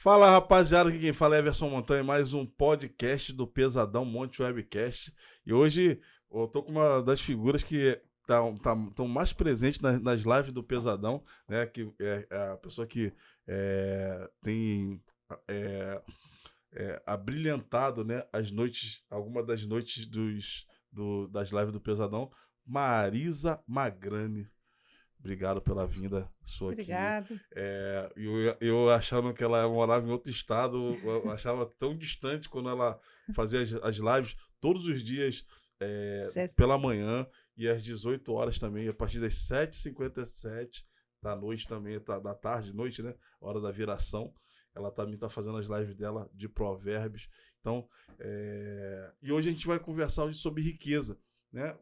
Fala, rapaziada, aqui quem fala é Everson Montanha, mais um podcast do Pesadão Monte Webcast. E hoje eu tô com uma das figuras que estão mais presentes nas lives do Pesadão, né? Que é a pessoa que tem é, abrilhantado, né, as noites, algumas das noites das lives do Pesadão, Marisa Magrani. Obrigado pela vinda sua aqui. Obrigada. Eu achando que ela morava em outro estado, eu achava tão distante quando ela fazia as lives todos os dias, Cés- pela manhã e às 18 horas também, a partir das 7h57 da noite também, da tarde, noite, né? Hora da viração. Ela também está fazendo as lives dela de provérbios. Então, e hoje a gente vai conversar hoje sobre riqueza, né?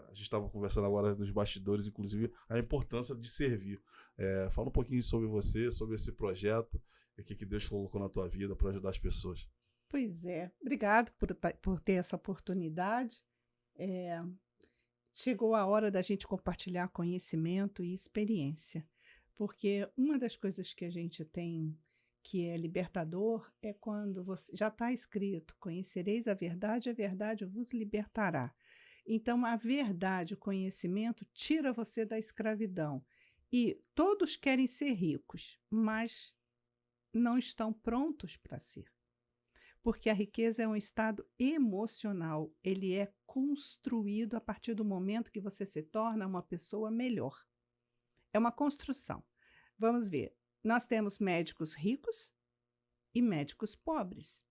A gente estava conversando agora nos bastidores, inclusive, a importância de servir. Fala um pouquinho sobre você, sobre esse projeto, o que Deus colocou na tua vida para ajudar as pessoas. Pois é, obrigado por ter essa oportunidade. É, chegou a hora da gente compartilhar conhecimento e experiência, porque uma das coisas que a gente tem que é libertador é quando você já está escrito: conhecereis a verdade vos libertará. Então, a verdade, o conhecimento, tira você da escravidão. E todos querem ser ricos, mas não estão prontos para ser. Porque a riqueza é um estado emocional, ele é construído a partir do momento que você se torna uma pessoa melhor. É uma construção. Vamos ver, nós temos médicos ricos e médicos pobres.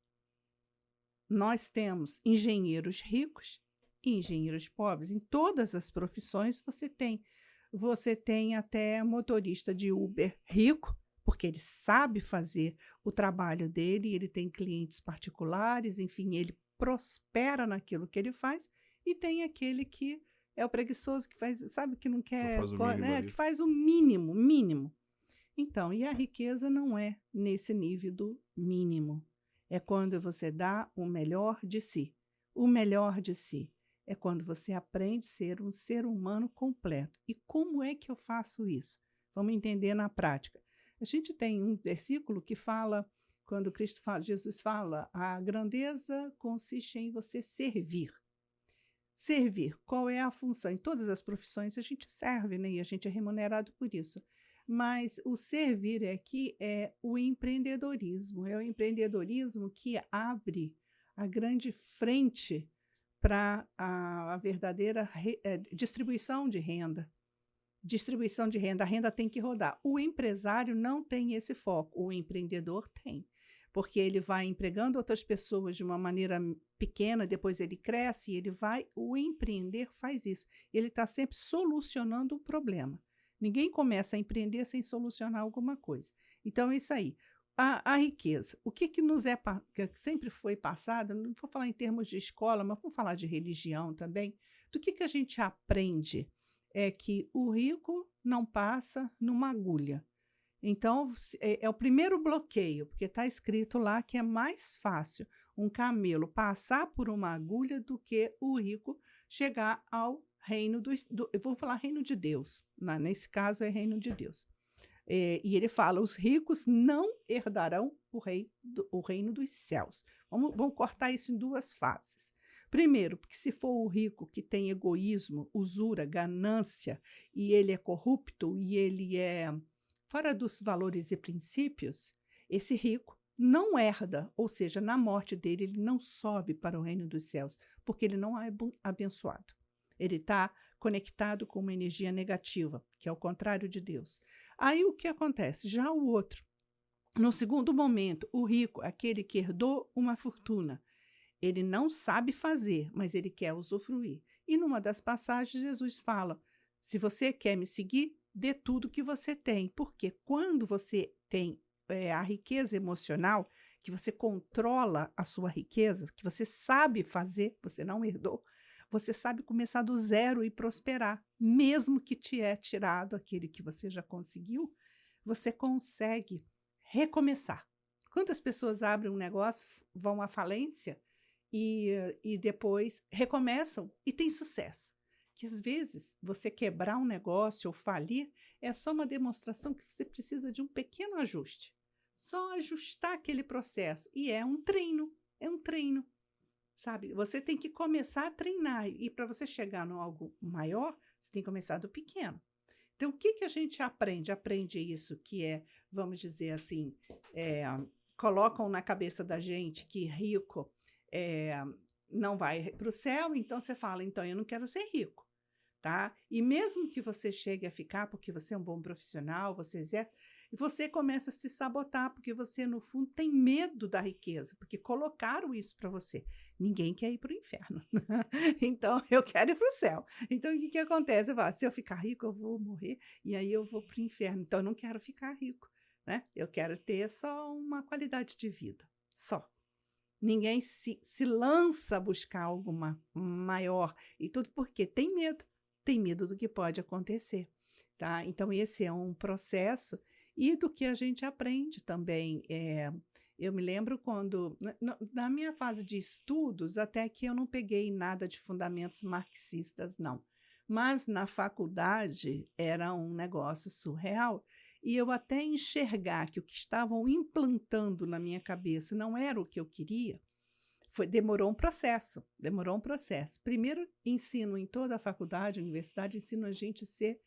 Nós temos engenheiros ricos e engenheiros pobres. Em todas as profissões você tem. Você tem até motorista de Uber rico, porque ele sabe fazer o trabalho dele, ele tem clientes particulares, enfim, ele prospera naquilo que ele faz, e tem aquele que é o preguiçoso, que faz, sabe, que não Só quer, faz o mínimo né, que ali. faz o mínimo, mínimo. Então, e a riqueza não é nesse nível do mínimo. É quando você dá o melhor de si. O melhor de si é quando você aprende a ser um ser humano completo. E como é que eu faço isso? Vamos entender na prática. A gente tem um versículo que fala, quando Cristo fala, Jesus fala, a grandeza consiste em você servir. Servir, qual é a função? Em todas as profissões a gente serve, né? E a gente é remunerado por isso. Mas o servir aqui é o empreendedorismo. É o empreendedorismo que abre a grande frente para a verdadeira distribuição de renda. Distribuição de renda, a renda tem que rodar. O empresário não tem esse foco, o empreendedor tem, porque ele vai empregando outras pessoas de uma maneira pequena, depois ele cresce e ele vai. O empreender faz isso, ele está sempre solucionando um problema. Ninguém começa a empreender sem solucionar alguma coisa. Então, é isso aí. A riqueza, o que nos que sempre foi passado, não vou falar em termos de escola, mas vamos falar de religião também, do que a gente aprende é que o rico não passa numa agulha. Então, é o primeiro bloqueio, porque está escrito lá que é mais fácil um camelo passar por uma agulha do que o rico chegar ao reino eu vou falar reino de Deus, nesse caso é reino de Deus. E ele fala, os ricos não herdarão o reino dos céus. Vamos cortar isso em duas fases. Primeiro, porque se for o rico que tem egoísmo, usura, ganância, e ele é corrupto, e ele é fora dos valores e princípios, esse rico não herda, ou seja, na morte dele, ele não sobe para o reino dos céus, porque ele não é abençoado. Ele está conectado com uma energia negativa, que é o contrário de Deus. Aí o que acontece? Já o outro, no segundo momento, o rico, aquele que herdou uma fortuna, ele não sabe fazer, mas ele quer usufruir. E numa das passagens, Jesus fala: se você quer me seguir, dê tudo que você tem. Porque quando você tem a riqueza emocional, que você controla a sua riqueza, que você sabe fazer, você não herdou, você sabe começar do zero e prosperar. Mesmo que te é tirado aquele que você já conseguiu, você consegue recomeçar. Quantas pessoas abrem um negócio, vão à falência e depois recomeçam e têm sucesso? Que às vezes você quebrar um negócio ou falir é só uma demonstração que você precisa de um pequeno ajuste. Só ajustar aquele processo. E é um treino, sabe? Você tem que começar a treinar. E para você chegar no algo maior, você tem que começar do pequeno. Então, o que, que a gente aprende? Aprende isso que é, vamos dizer assim, colocam na cabeça da gente que rico não vai para o céu, então você fala, então eu não quero ser rico, tá? E mesmo que você chegue a ficar, porque você é um bom profissional, você começa a se sabotar, porque você, no fundo, tem medo da riqueza, porque colocaram isso para você. Ninguém quer ir para o inferno. Então, eu quero ir para o céu. Então, o que, que acontece? Eu falo, se eu ficar rico, eu vou morrer, e aí eu vou para o inferno. Então, eu não quero ficar rico, né? Eu quero ter só uma qualidade de vida, só. Ninguém se lança a buscar algo maior, e tudo porque tem medo do que pode acontecer, tá? Então, esse é um processo e do que a gente aprende também. Eu me lembro quando, na minha fase de estudos, até que eu não peguei nada de fundamentos marxistas, não. Mas na faculdade era um negócio surreal. E eu até enxergar que o que estavam implantando na minha cabeça não era o que eu queria, demorou um processo. Primeiro, ensino em toda a faculdade, universidade, ensino a gente a ser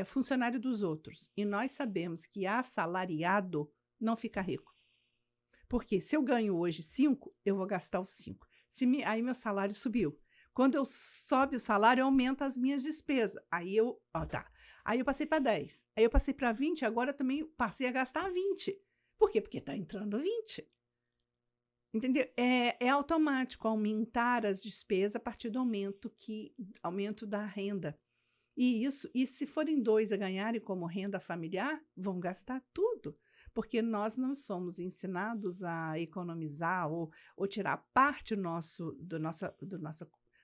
funcionário dos outros. E nós sabemos que assalariado não fica rico. Porque se eu ganho hoje 5, eu vou gastar os 5. Aí meu salário subiu. Quando eu sobe o salário, aumenta as minhas despesas. Aí eu passei para 10. Aí eu passei para 20, agora eu também passei a gastar 20. Por quê? Porque está entrando 20. Entendeu? É automático aumentar as despesas a partir do aumento da renda. E se forem 2 a ganharem como renda familiar, vão gastar tudo. Porque nós não somos ensinados a economizar ou tirar parte do nosso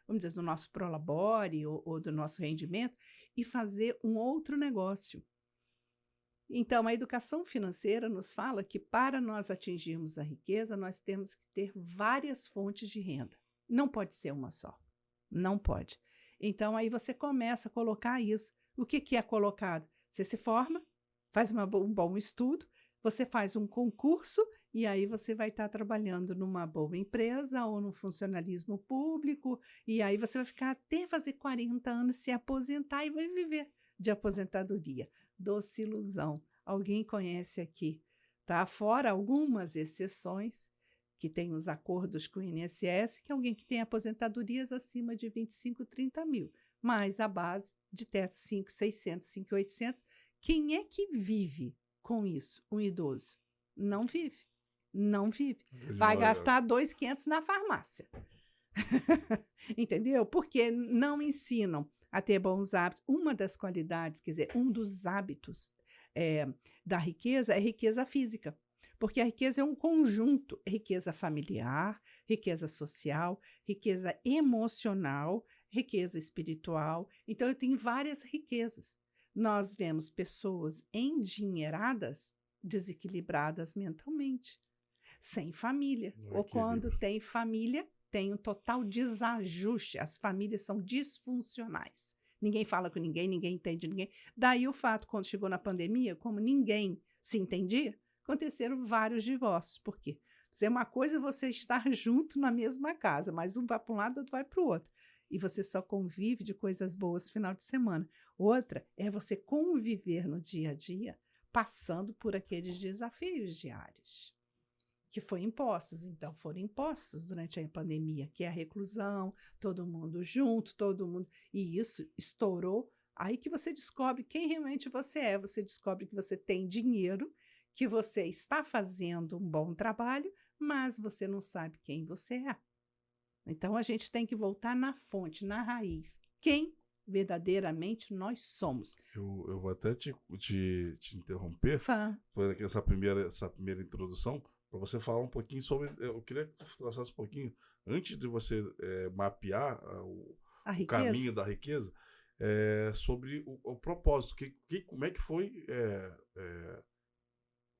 vamos dizer, do nosso prolabore ou do nosso rendimento e fazer um outro negócio. Então, a educação financeira nos fala que para nós atingirmos a riqueza, nós temos que ter várias fontes de renda. Não pode ser uma só. Não pode. Então, aí você começa a colocar isso. O que é colocado? Você se forma, faz um bom estudo, você faz um concurso e aí você vai estar trabalhando numa boa empresa ou no funcionalismo público e aí você vai ficar até fazer 40 anos, se aposentar e vai viver de aposentadoria. Doce ilusão. Alguém conhece aqui, tá? Fora algumas exceções que tem os acordos com o INSS, que é alguém que tem aposentadorias acima de 25, 30 mil, mas a base de teto 5.600, 5.800, quem é que vive com isso? Um idoso? Não vive. Não vive. Vai gastar 2.500 na farmácia. Entendeu? Porque não ensinam a ter bons hábitos. Uma das qualidades, quer dizer, um dos hábitos da riqueza é riqueza física. Porque a riqueza é um conjunto, riqueza familiar, riqueza social, riqueza emocional, riqueza espiritual. Então, eu tenho várias riquezas. Nós vemos pessoas endinheiradas, desequilibradas mentalmente, sem família. Ou quando tem família, tem um total desajuste. As famílias são disfuncionais. Ninguém fala com ninguém, ninguém entende ninguém. Daí o fato, quando chegou na pandemia, como ninguém se entendia, aconteceram vários divórcios. Por quê? Uma coisa é você estar junto na mesma casa, mas um vai para um lado, outro vai para o outro. E você só convive de coisas boas no final de semana. Outra é você conviver no dia a dia, passando por aqueles desafios diários, que foram impostos. Então, foram impostos durante a pandemia, que é a reclusão, todo mundo junto, e isso estourou. Aí que você descobre quem realmente você é. Você descobre que você tem dinheiro, que você está fazendo um bom trabalho, mas você não sabe quem você é. Então, a gente tem que voltar na fonte, na raiz. Quem verdadeiramente nós somos. Eu vou até te interromper por essa primeira introdução, para você falar um pouquinho sobre... Eu queria que você trouxesse um pouquinho, antes de você mapear o caminho da riqueza, sobre o propósito. Como é que foi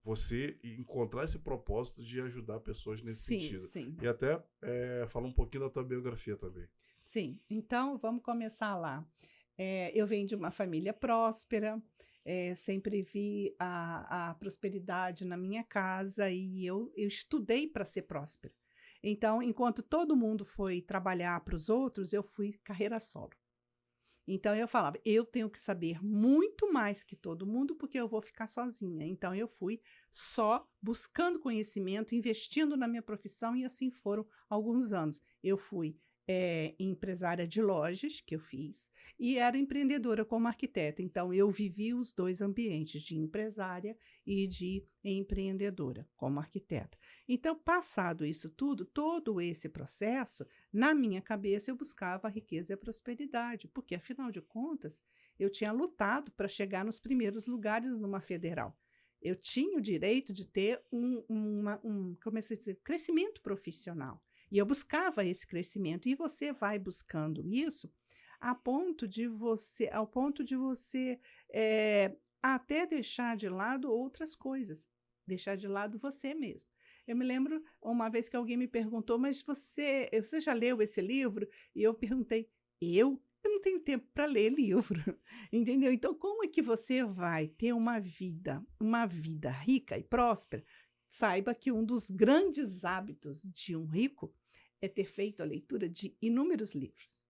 você encontrar esse propósito de ajudar pessoas nesse sentido? Sim. E até falar um pouquinho da tua biografia também. Sim. Então, vamos começar lá. Eu venho de uma família próspera. sempre vi a prosperidade na minha casa e eu estudei para ser próspera. Então, enquanto todo mundo foi trabalhar para os outros, eu fui carreira solo. Então, eu falava, eu tenho que saber muito mais que todo mundo, porque eu vou ficar sozinha. Então, eu fui só buscando conhecimento, investindo na minha profissão, e assim foram alguns anos. Eu fui empresária de lojas, que eu fiz, e era empreendedora como arquiteta. Então, eu vivi os dois ambientes, de empresária e de empreendedora como arquiteta. Então, passado isso tudo, todo esse processo, na minha cabeça eu buscava a riqueza e a prosperidade, porque, afinal de contas, eu tinha lutado para chegar nos primeiros lugares numa federal. Eu tinha o direito de ter como é que se diz, crescimento profissional. E eu buscava esse crescimento, e você vai buscando isso ao ponto de você até deixar de lado outras coisas, deixar de lado você mesmo. Eu me lembro uma vez que alguém me perguntou, mas você já leu esse livro? E eu perguntei, eu não tenho tempo para ler livro, entendeu? Então, como é que você vai ter uma vida rica e próspera? Saiba que um dos grandes hábitos de um rico é ter feito a leitura de inúmeros livros.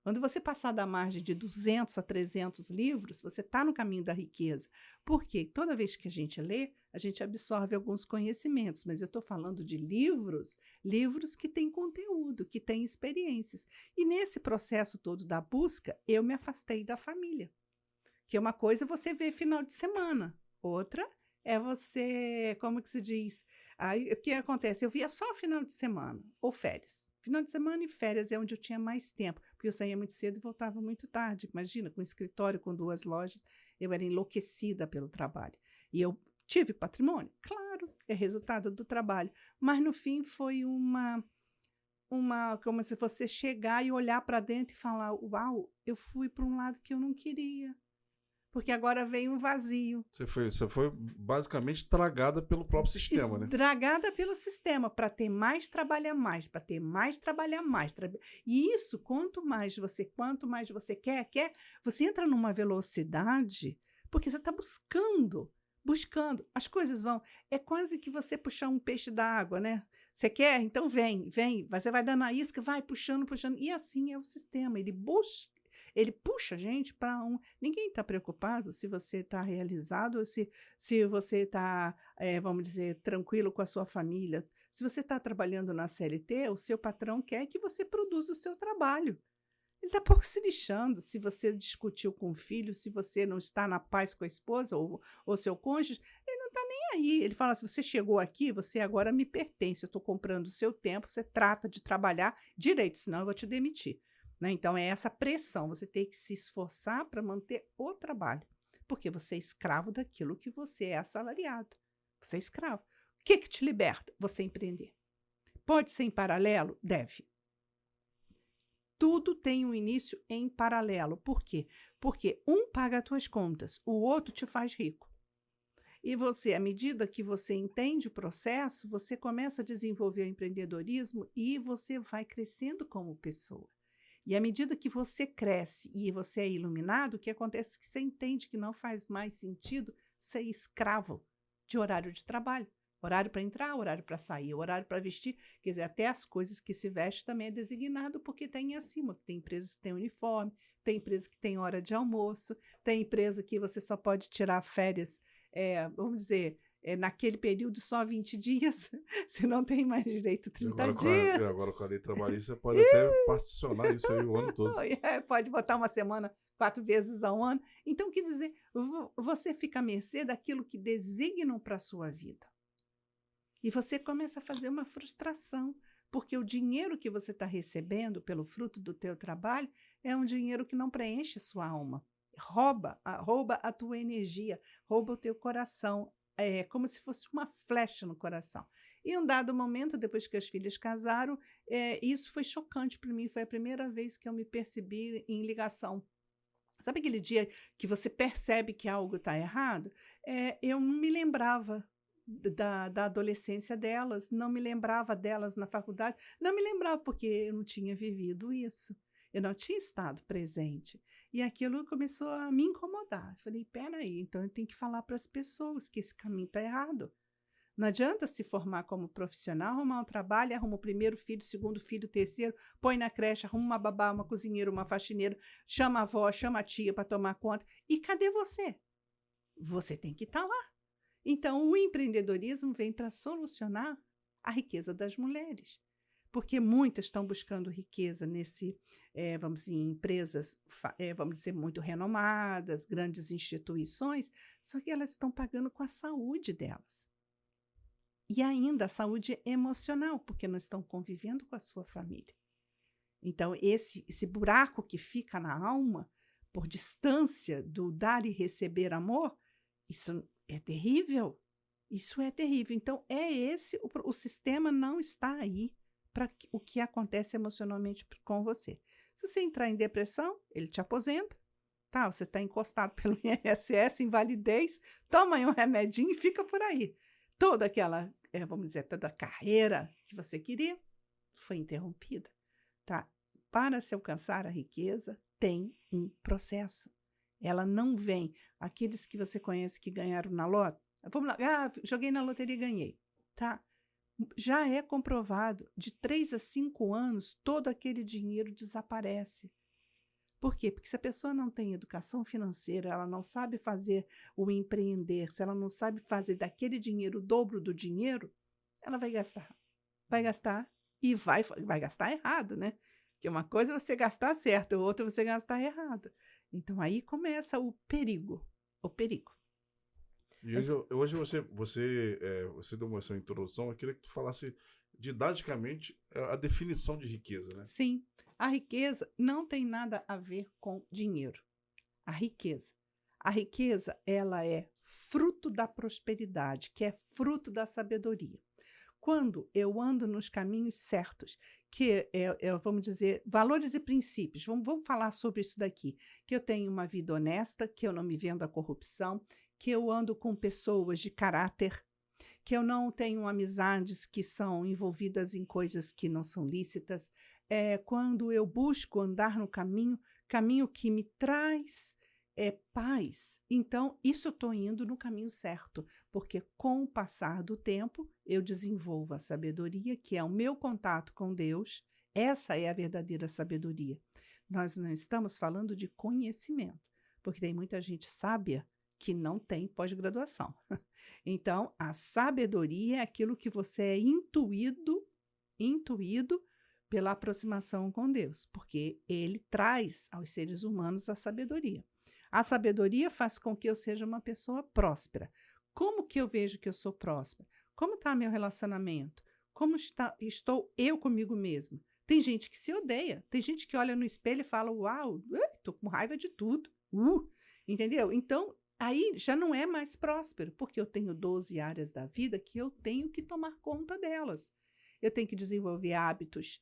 Quando você passar da margem de 200 a 300 livros, você está no caminho da riqueza. Porque toda vez que a gente lê, a gente absorve alguns conhecimentos, mas eu estou falando de livros que têm conteúdo, que têm experiências. E nesse processo todo da busca, eu me afastei da família. Que uma coisa é você ver final de semana, outra é você, como que se diz? Aí, o que acontece? Eu via só final de semana, ou férias. Final de semana e férias é onde eu tinha mais tempo, porque eu saía muito cedo e voltava muito tarde. Imagina, com um escritório, com 2 lojas, eu era enlouquecida pelo trabalho. E eu tive patrimônio? Claro, é resultado do trabalho. Mas, no fim, foi como se você chegar e olhar para dentro e falar, uau, eu fui para um lado que eu não queria. Porque agora veio um vazio. Você foi basicamente tragada pelo próprio sistema, né? Tragada pelo sistema, para ter mais, trabalhar mais, para ter mais, trabalhar mais. E isso, quanto mais você quer, você entra numa velocidade, porque você está buscando. As coisas vão. É quase que você puxar um peixe da água, né? Você quer? Então vem. Você vai dando a isca, vai puxando. E assim é o sistema. Ele puxa a gente para Ninguém está preocupado se você está realizado ou se você está, vamos dizer, tranquilo com a sua família. Se você está trabalhando na CLT, o seu patrão quer que você produza o seu trabalho. Ele está pouco se lixando se você discutiu com o filho, se você não está na paz com a esposa ou seu cônjuge. Ele não está nem aí. Ele fala, se você chegou aqui, você agora me pertence. Eu estou comprando o seu tempo, você trata de trabalhar direito, senão eu vou te demitir. Né? Então, é essa pressão, você tem que se esforçar para manter o trabalho, porque você é escravo daquilo que você é assalariado. Você é escravo. O que te liberta? Você empreender. Pode ser em paralelo? Deve. Tudo tem um início em paralelo. Por quê? Porque um paga as tuas contas, o outro te faz rico. E você, à medida que você entende o processo, você começa a desenvolver o empreendedorismo e você vai crescendo como pessoa. E à medida que você cresce e você é iluminado, o que acontece é que você entende que não faz mais sentido ser escravo de horário de trabalho. Horário para entrar, horário para sair, horário para vestir. Quer dizer, até as coisas que se veste também é designado porque tem acima. Tem empresas que têm uniforme, tem empresas que têm hora de almoço, tem empresa que você só pode tirar férias, vamos dizer, naquele período só 20 dias, você não tem mais direito 30 dias. Agora com a lei trabalhista, você pode até particionar isso aí o ano todo. Pode botar uma semana 4 vezes ao ano. Então, quer dizer, você fica à mercê daquilo que designam para a sua vida. E você começa a fazer uma frustração, porque o dinheiro que você está recebendo pelo fruto do teu trabalho é um dinheiro que não preenche a sua alma. Rouba a tua energia, rouba o teu coração. É como se fosse uma flecha no coração. E um dado momento, depois que as filhas casaram, isso foi chocante para mim. Foi a primeira vez que eu me percebi em ligação. Sabe aquele dia que você percebe que algo está errado? Eu não me lembrava da adolescência delas, não me lembrava delas na faculdade, não me lembrava porque eu não tinha vivido isso. Eu não tinha estado presente. E aquilo começou a me incomodar. Eu falei, peraí, então eu tenho que falar para as pessoas que esse caminho está errado. Não adianta se formar como profissional, arrumar um trabalho, arruma o primeiro filho, segundo filho, terceiro, põe na creche, arruma uma babá, uma cozinheira, uma faxineira, chama a avó, chama a tia para tomar conta. E cadê você? Você tem que estar lá. Então, o empreendedorismo vem para solucionar a riqueza das mulheres. Porque muitas estão buscando riqueza vamos dizer, em empresas, vamos dizer, muito renomadas, grandes instituições, só que elas estão pagando com a saúde delas. E ainda a saúde emocional, porque não estão convivendo com a sua família. Então, esse buraco que fica na alma, por distância do dar e receber amor, isso é terrível. Isso é terrível. Então, o sistema não está aí para o que acontece emocionalmente com você. Se você entrar em depressão, ele te aposenta, tá? Você está encostado pelo INSS, invalidez, toma aí um remedinho e fica por aí. Toda aquela, vamos dizer, toda a carreira que você queria foi interrompida, tá? Para se alcançar a riqueza, tem um processo. Ela não vem. Aqueles que você conhece que ganharam na loto, vamos lá, joguei na loteria e ganhei, tá? Já é comprovado, de 3 a 5 anos, todo aquele dinheiro desaparece. Por quê? Porque se a pessoa não tem educação financeira, ela não sabe fazer o empreender, se ela não sabe fazer daquele dinheiro o dobro do dinheiro, ela vai gastar. Vai gastar e vai gastar errado, né? Porque uma coisa é você gastar certo, outra é você gastar errado. Então, aí começa o perigo. O perigo. E hoje você deu uma essa introdução, eu queria que tu falasse didaticamente a definição de riqueza, né? Sim, a riqueza não tem nada a ver com dinheiro. A riqueza, ela é fruto da prosperidade, que é fruto da sabedoria. Quando eu ando nos caminhos certos, que vamos dizer, valores e princípios, vamos falar sobre isso daqui, que eu tenho uma vida honesta, que eu não me vendo a corrupção, que eu ando com pessoas de caráter, que eu não tenho amizades que são envolvidas em coisas que não são lícitas, quando eu busco andar no caminho que me traz paz. Então, isso eu estou indo no caminho certo, porque com o passar do tempo, eu desenvolvo a sabedoria, que é o meu contato com Deus. Essa é a verdadeira sabedoria. Nós não estamos falando de conhecimento, porque tem muita gente sábia que não tem pós-graduação. Então, a sabedoria é aquilo que você é intuído pela aproximação com Deus, porque Ele traz aos seres humanos a sabedoria. A sabedoria faz com que eu seja uma pessoa próspera. Como que eu vejo que eu sou próspera? Como está meu relacionamento? Como estou eu comigo mesma? Tem gente que se odeia, tem gente que olha no espelho e fala, uau, estou com raiva de tudo. Entendeu? Então, aí já não é mais próspero, porque eu tenho 12 áreas da vida que eu tenho que tomar conta delas. Eu tenho que desenvolver hábitos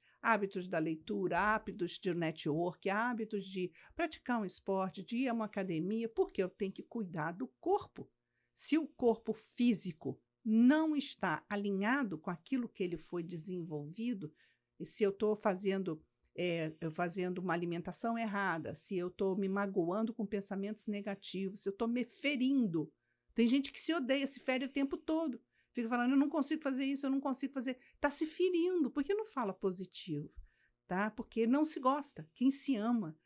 da leitura, hábitos de network, hábitos de praticar um esporte, de ir a uma academia, porque eu tenho que cuidar do corpo. Se o corpo físico não está alinhado com aquilo que ele foi desenvolvido, e se eu estou fazendo uma alimentação errada, se eu estou me magoando com pensamentos negativos, se eu estou me ferindo. Tem gente que se odeia, se fere o tempo todo. Fica falando, eu não consigo fazer isso, eu não consigo fazer. Está se ferindo. Por que não fala positivo? Tá? Porque não se gosta. Quem se ama,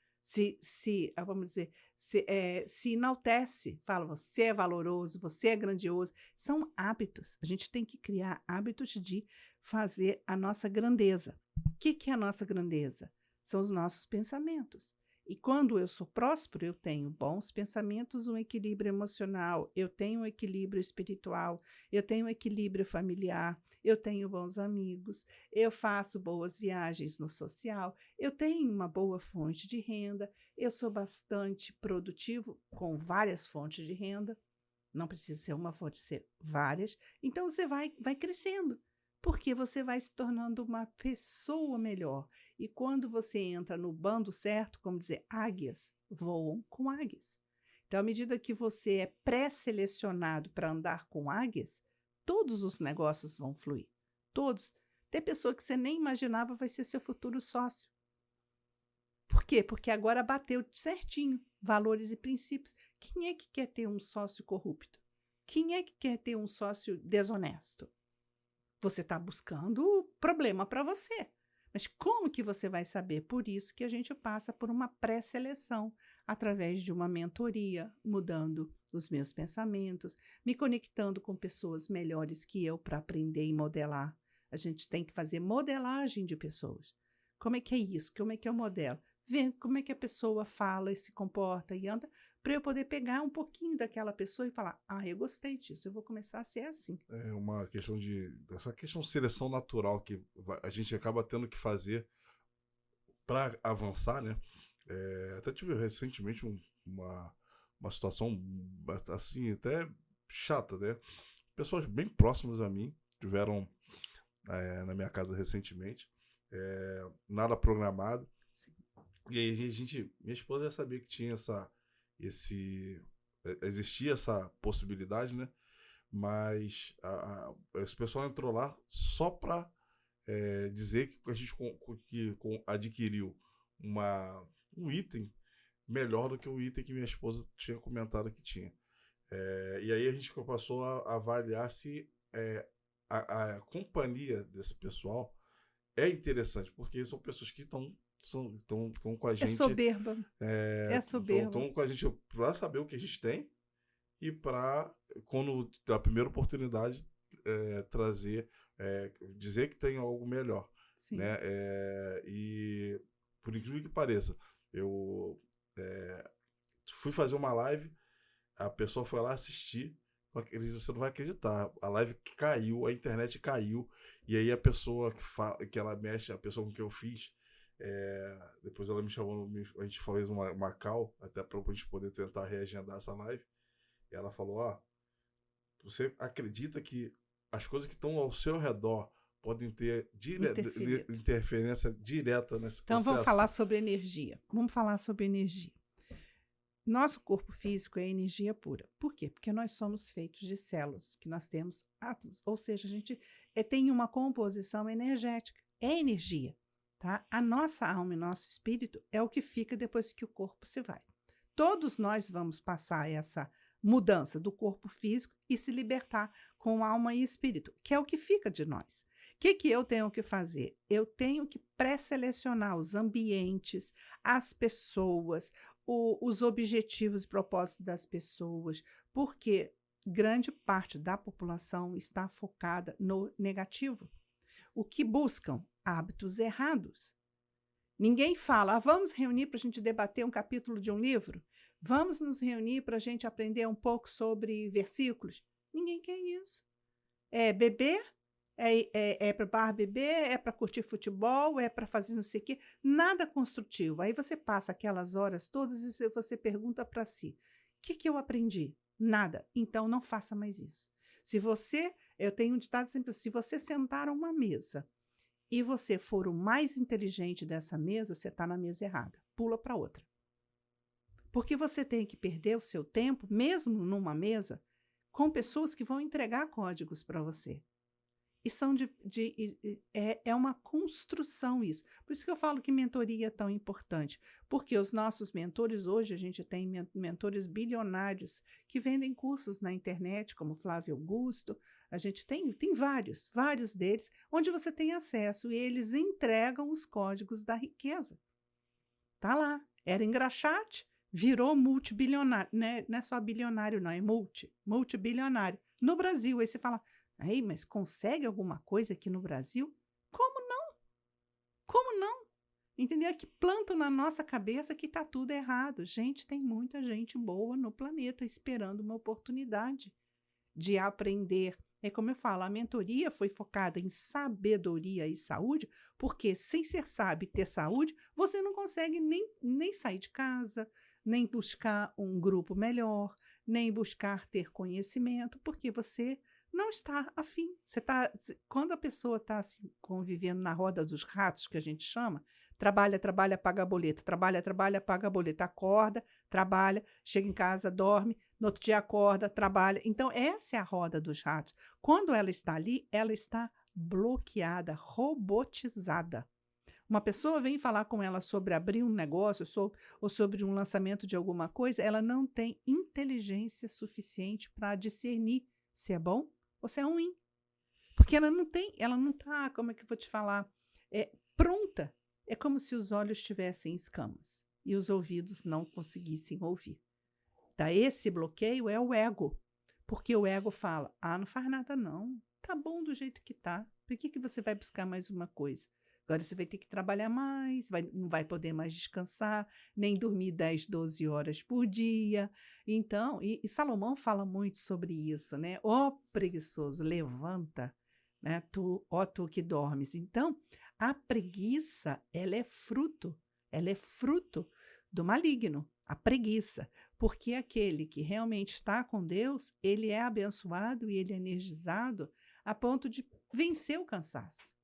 vamos dizer, se enaltece. Fala, você é valoroso, você é grandioso. São hábitos. A gente tem que criar hábitos de fazer a nossa grandeza. O que é a nossa grandeza? São os nossos pensamentos. E quando eu sou próspero, eu tenho bons pensamentos, um equilíbrio emocional, eu tenho um equilíbrio espiritual, eu tenho um equilíbrio familiar, eu tenho bons amigos, eu faço boas viagens no social, eu tenho uma boa fonte de renda, eu sou bastante produtivo com várias fontes de renda, não precisa ser uma fonte, ser várias. Então, você vai crescendo. Porque você vai se tornando uma pessoa melhor. E quando você entra no bando certo, como dizer, águias voam com águias. Então, à medida que você é pré-selecionado para andar com águias, todos os negócios vão fluir. Todos. Tem pessoa que você nem imaginava vai ser seu futuro sócio. Por quê? Porque agora bateu certinho valores e princípios. Quem é que quer ter um sócio corrupto? Quem é que quer ter um sócio desonesto? Você está buscando problema para você. Mas como que você vai saber? Por isso que a gente passa por uma pré-seleção, através de uma mentoria, mudando os meus pensamentos, me conectando com pessoas melhores que eu para aprender e modelar. A gente tem que fazer modelagem de pessoas. Como é que é isso? Como é que é o modelo? Vendo como é que a pessoa fala e se comporta e anda, para eu poder pegar um pouquinho daquela pessoa e falar, eu gostei disso, eu vou começar a ser assim. É uma questão essa questão de seleção natural que a gente acaba tendo que fazer para avançar, né? Até tive recentemente uma situação assim, até chata, né? Pessoas bem próximas a mim tiveram na minha casa recentemente, nada programado. Sim. E aí minha esposa já sabia que tinha existia essa possibilidade, né? Mas esse pessoal entrou lá só para dizer que a gente adquiriu um item melhor do que o item que minha esposa tinha comentado que tinha. E aí a gente passou a avaliar se a companhia desse pessoal é interessante, porque são pessoas que estão com a gente. É soberba. É soberba. Estão com a gente para saber o que a gente tem e para, quando a primeira oportunidade, dizer que tem algo melhor. Sim. Né? E, por incrível que pareça, eu fui fazer uma live, a pessoa foi lá assistir, você não vai acreditar, a live caiu, a internet caiu, e aí a pessoa que ela mexe, a pessoa com que eu fiz, depois ela me chamou, a gente fez uma call, até para a gente poder tentar reagendar essa live, e ela falou, você acredita que as coisas que estão ao seu redor podem ter interferência direta nesse processo? Então vamos falar sobre energia. Nosso corpo físico é energia pura. Por quê? Porque nós somos feitos de células, que nós temos átomos. Ou seja, a gente tem uma composição energética. É energia, tá? A nossa alma e nosso espírito é o que fica depois que o corpo se vai. Todos nós vamos passar essa mudança do corpo físico e se libertar com alma e espírito, que é o que fica de nós. O que eu tenho que fazer? Eu tenho que pré-selecionar os ambientes, as pessoas, os objetivos e propósitos das pessoas, porque grande parte da população está focada no negativo. O que buscam? Hábitos errados. Ninguém fala, vamos reunir para a gente debater um capítulo de um livro? Vamos nos reunir para a gente aprender um pouco sobre versículos? Ninguém quer isso. É beber? É para bar beber? É para curtir futebol? É para fazer não sei o quê? Nada construtivo. Aí você passa aquelas horas todas e você pergunta para si, o que eu aprendi? Nada. Então não faça mais isso. Eu tenho um ditado sempre, se você sentar a uma mesa e você for o mais inteligente dessa mesa, você está na mesa errada. Pula para outra. Porque você tem que perder o seu tempo, mesmo numa mesa, com pessoas que vão entregar códigos para você. E é uma construção isso. Por isso que eu falo que mentoria é tão importante. Porque os nossos mentores, hoje a gente tem mentores bilionários que vendem cursos na internet, como Flávio Augusto. A gente tem vários deles, onde você tem acesso e eles entregam os códigos da riqueza. Tá lá. Era engraxate, virou multibilionário. Né? Não é só bilionário, não, é multibilionário. No Brasil, aí você fala, mas consegue alguma coisa aqui no Brasil? Como não? Como não? Entendeu? Que plantam na nossa cabeça que está tudo errado. Gente, tem muita gente boa no planeta esperando uma oportunidade de aprender. É como eu falo, a mentoria foi focada em sabedoria e saúde, porque sem ser sábio e ter saúde, você não consegue nem sair de casa, nem buscar um grupo melhor, nem buscar ter conhecimento, porque você não está afim. Quando a pessoa está assim, convivendo na roda dos ratos, que a gente chama, trabalha, paga boleto, trabalha, paga boleto, acorda, trabalha, chega em casa, dorme, no outro dia acorda, trabalha. Então, essa é a roda dos ratos. Quando ela está ali, ela está bloqueada, robotizada. Uma pessoa vem falar com ela sobre abrir um negócio ou sobre um lançamento de alguma coisa, ela não tem inteligência suficiente para discernir se é bom ou se é ruim. Porque ela não está, como é que eu vou te falar, pronta. É como se os olhos tivessem escamas e os ouvidos não conseguissem ouvir. Tá? Esse bloqueio é o ego, porque o ego fala, não faz nada não, tá bom do jeito que tá, por que você vai buscar mais uma coisa? Agora você vai ter que trabalhar mais, não vai poder mais descansar, nem dormir 10, 12 horas por dia. Então, e Salomão fala muito sobre isso, né? Ó preguiçoso, levanta, né? Tu que dormes. Então, a preguiça, ela é fruto do maligno, a preguiça. Porque aquele que realmente está com Deus, ele é abençoado e ele é energizado a ponto de vencer o cansaço.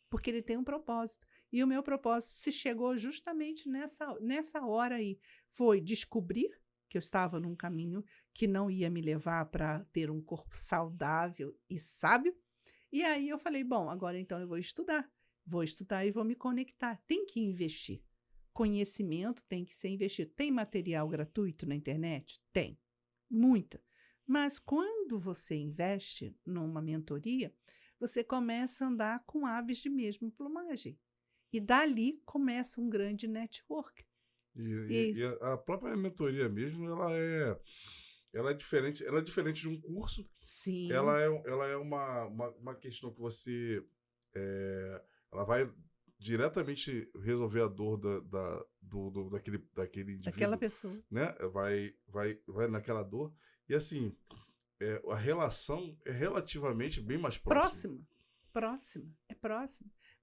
Porque ele tem um propósito. E o meu propósito se chegou justamente nessa hora aí. Foi descobrir que eu estava num caminho que não ia me levar para ter um corpo saudável e sábio. E aí eu falei, bom, agora então eu vou estudar. Vou estudar e vou me conectar. Tem que investir. Conhecimento tem que ser investido. Tem material gratuito na internet? Tem. Muita. Mas quando você investe numa mentoria, você começa a andar com aves de mesma plumagem. E dali começa um grande network. E a própria mentoria mesmo, ela é diferente de um curso. Sim. Ela é uma questão que você... ela vai diretamente resolver a dor daquele indivíduo. Daquela pessoa. Né? Vai naquela dor. E assim... a relação é relativamente bem mais próxima. Próxima.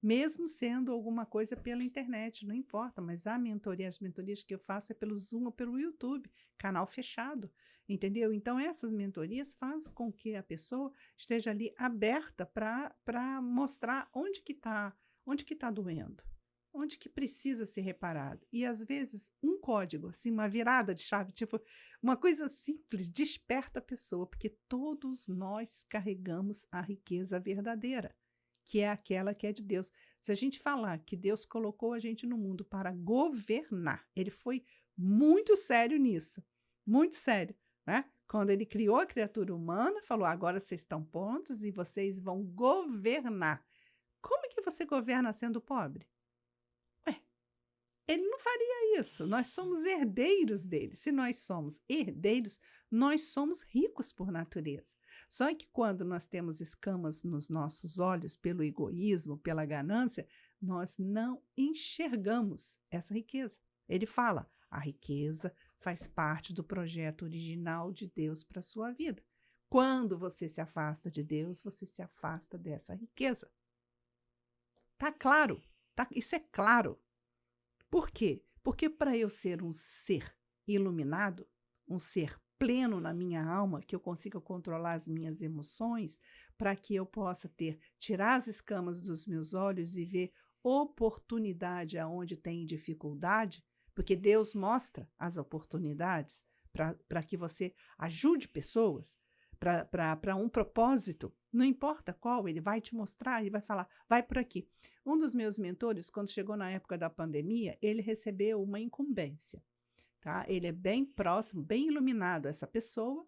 Mesmo sendo alguma coisa pela internet, não importa, mas as mentorias que eu faço é pelo Zoom ou pelo YouTube, canal fechado, entendeu? Então, essas mentorias fazem com que a pessoa esteja ali aberta para mostrar onde que tá doendo. Onde que precisa ser reparado. E, às vezes, um código, assim, uma virada de chave, tipo, uma coisa simples, desperta a pessoa, porque todos nós carregamos a riqueza verdadeira, que é aquela que é de Deus. Se a gente falar que Deus colocou a gente no mundo para governar, ele foi muito sério nisso, muito sério, né? Quando ele criou a criatura humana, falou, agora vocês estão prontos e vocês vão governar. Como é que você governa sendo pobre? Ele não faria isso. Nós somos herdeiros dele. Se nós somos herdeiros, nós somos ricos por natureza. Só que quando nós temos escamas nos nossos olhos pelo egoísmo, pela ganância, nós não enxergamos essa riqueza. Ele fala, a riqueza faz parte do projeto original de Deus para a sua vida. Quando você se afasta de Deus, você se afasta dessa riqueza. Tá claro? Isso é claro. Por quê? Porque para eu ser um ser iluminado, um ser pleno na minha alma, que eu consiga controlar as minhas emoções, para que eu possa tirar as escamas dos meus olhos e ver oportunidade aonde tem dificuldade, porque Deus mostra as oportunidades para que você ajude pessoas, para um propósito, não importa qual, ele vai te mostrar, ele vai falar, vai por aqui. Um dos meus mentores, quando chegou na época da pandemia, ele recebeu uma incumbência, tá? Ele é bem próximo, bem iluminado, essa pessoa,